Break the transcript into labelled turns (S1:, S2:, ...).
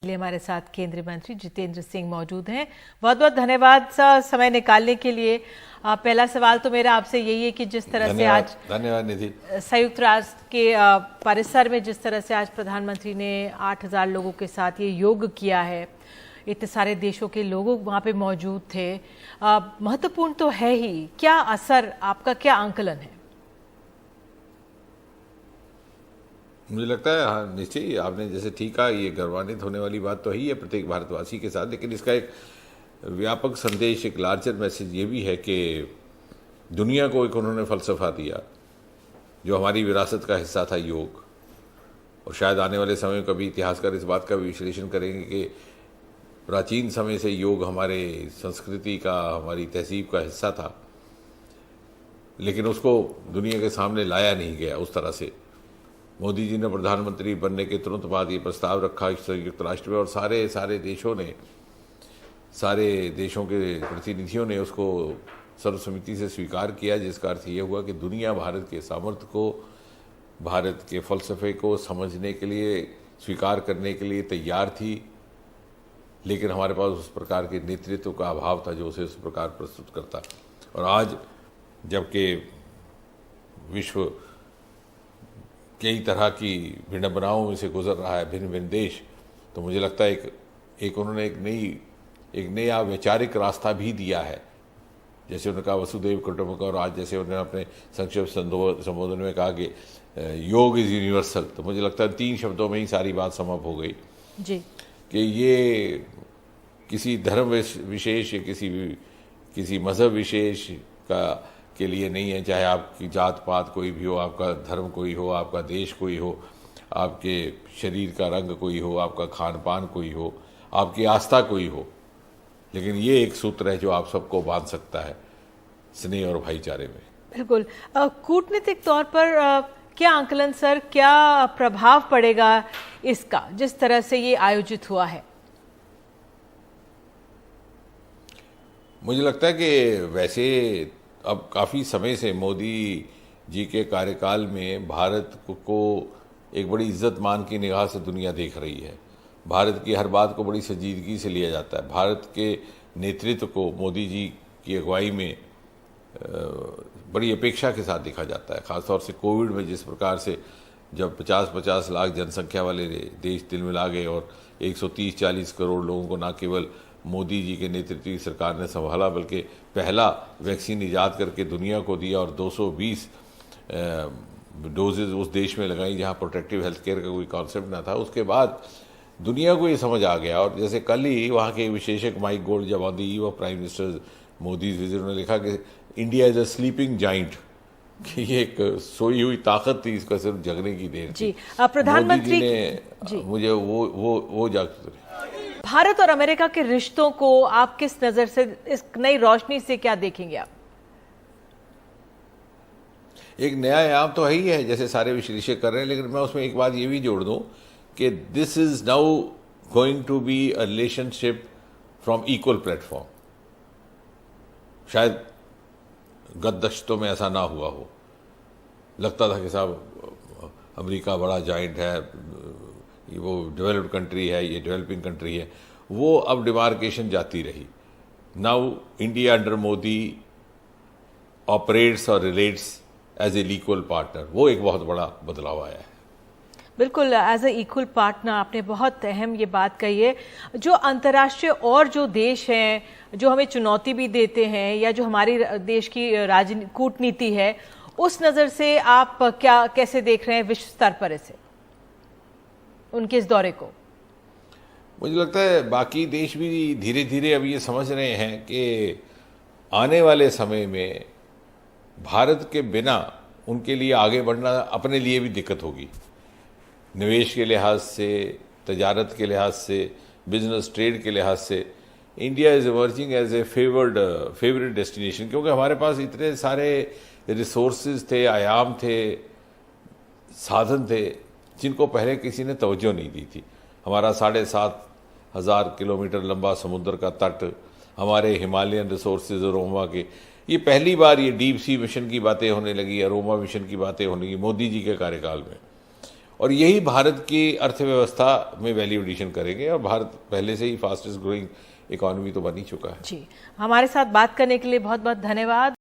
S1: लिए हमारे साथ केंद्रीय मंत्री जितेंद्र सिंह मौजूद हैं। बहुत बहुत धन्यवाद सर समय निकालने के लिए। पहला सवाल तो मेरा आपसे यही है कि जिस तरह से आज
S2: धन्यवाद निधि,
S1: संयुक्त राष्ट्र के परिसर में जिस तरह से आज प्रधानमंत्री ने 8,000 लोगों के साथ ये योग किया है, इतने सारे देशों के लोग वहाँ पे मौजूद थे, महत्वपूर्ण तो है ही। क्या असर, आपका क्या आंकलन है?
S2: मुझे लगता है हाँ निश्चय आपने जैसे ठीक कहा, ये गौरवान्वित होने वाली बात तो है ही है प्रत्येक भारतवासी के साथ, लेकिन इसका एक व्यापक संदेश, एक लार्जर मैसेज ये भी है कि दुनिया को एक उन्होंने फलसफा दिया जो हमारी विरासत का हिस्सा था, योग। और शायद आने वाले समय में कभी इतिहासकार इस बात का भी विश्लेषण करेंगे कि प्राचीन समय से योग हमारे संस्कृति का, हमारी तहजीब का हिस्सा था, लेकिन उसको दुनिया के सामने लाया नहीं गया उस तरह से। मोदी जी ने प्रधानमंत्री बनने के तुरंत बाद ये प्रस्ताव रखा संयुक्त राष्ट्र में, और सारे देशों के प्रतिनिधियों ने उसको सर्वसम्मति से स्वीकार किया, जिसका अर्थ ये हुआ कि दुनिया भारत के सामर्थ्य को, भारत के फलसफे को समझने के लिए, स्वीकार करने के लिए तैयार थी, लेकिन हमारे पास उस प्रकार के नेतृत्व का अभाव था जो उसे उस प्रकार प्रस्तुत करता। और आज जबकि विश्व कई तरह की विडंबनाओं में से गुजर रहा है, भिन्न भिन्न देश, तो मुझे लगता है एक उन्होंने एक नया वैचारिक रास्ता भी दिया है। जैसे उन्होंने कहा वसुधैव कुटुंबकम, और आज जैसे उन्होंने अपने संक्षिप्त संबोधन में कहा कि योग इज़ यूनिवर्सल, तो मुझे लगता है 3 शब्दों में ही सारी बात समाप्त हो गई
S1: जी
S2: कि ये किसी धर्म विशेष या किसी मज़हब विशेष के लिए नहीं है, चाहे आपकी जात पात कोई भी हो, आपका धर्म कोई हो, आपका देश कोई हो, आपके शरीर का रंग कोई हो, आपका खान पान कोई हो, आपकी आस्था कोई हो, लेकिन ये एक सूत्र है जो आप सबको बांध सकता है स्नेह और भाईचारे में।
S1: बिल्कुल। कूटनीतिक तौर पर क्या आंकलन सर, क्या प्रभाव पड़ेगा इसका जिस तरह से ये आयोजित हुआ है?
S2: मुझे लगता है कि वैसे अब काफ़ी समय से मोदी जी के कार्यकाल में भारत को एक बड़ी इज्जत मान की निगाह से दुनिया देख रही है। भारत की हर बात को बड़ी संजीदगी से लिया जाता है। भारत के नेतृत्व को मोदी जी की अगुवाई में बड़ी अपेक्षा के साथ देखा जाता है। ख़ासतौर से कोविड में जिस प्रकार से जब 50-50 लाख जनसंख्या वाले देश दिल मिला गए और 130-40 करोड़ लोगों को न केवल मोदी जी के नेतृत्व की सरकार ने संभाला, बल्कि पहला वैक्सीन ईजाद करके दुनिया को दिया और 220 डोजेज उस देश में लगाई जहां प्रोटेक्टिव हेल्थ केयर का कोई कॉन्सेप्ट ना था। उसके बाद दुनिया को ये समझ आ गया, और जैसे कल ही वहाँ के विशेषज्ञ माइक गोल्ड जब on the eve of prime minister Modi visit, उन्होंने लिखा कि India is a sleeping giant, कि ये एक सोई हुई ताकत थी, इसका सिर्फ जगने की देर थी।
S1: प्रधानमंत्री
S2: ने मुझे वो जाग।
S1: भारत और अमेरिका के रिश्तों को आप किस नजर से, इस नई रोशनी से क्या देखेंगे आप?
S2: एक नया आयाम तो है ही है, जैसे सारे विश्लेषक कर रहे हैं, लेकिन मैं उसमें एक बात ये भी जोड़ दूं कि this is now going to be a relationship from equal platform. शायद गत दशकों में ऐसा ना हुआ हो, लगता था कि साहब अमेरिका बड़ा जाइंट है, वो डेवलप्ड कंट्री है, ये डेवलपिंग कंट्री है, वो अब डिमार्केशन जाती रही। Now India under Modi operates और relates as a equal partner, वो एक बहुत बड़ा बदलाव आया है।
S1: बिल्कुल, एज ए इक्वल पार्टनर, आपने बहुत अहम ये बात कही है। जो अंतर्राष्ट्रीय और जो देश हैं जो हमें चुनौती भी देते हैं, या जो हमारी देश की कूटनीति है, उस नज़र से आप कैसे देख रहे हैं विश्व स्तर पर इसे, उनके इस दौरे को?
S2: मुझे लगता है बाकी देश भी धीरे धीरे अब ये समझ रहे हैं कि आने वाले समय में भारत के बिना उनके लिए आगे बढ़ना अपने लिए भी दिक्कत होगी। निवेश के लिहाज से, तजारत के लिहाज से, बिजनेस ट्रेड के लिहाज से India is emerging as a favourite destination, क्योंकि हमारे पास इतने सारे रिसोर्सेज थे, आयाम थे, साधन थे, जिनको पहले किसी ने तवज्जो नहीं दी थी। हमारा 7,500 किलोमीटर लंबा समुद्र का तट, हमारे हिमालयन रिसोर्सेज अरोमा के, ये पहली बार ये डीप सी मिशन की बातें होने लगी, अरोमा मिशन की बातें होने लगी मोदी जी के कार्यकाल में। और यही भारत की अर्थव्यवस्था में वैल्यू एडिशन करेंगे। और भारत पहले से ही फास्टेस्ट ग्रोइंग इकोनॉमी तो बन ही चुका है।
S1: जी, हमारे साथ बात करने के लिए बहुत बहुत धन्यवाद।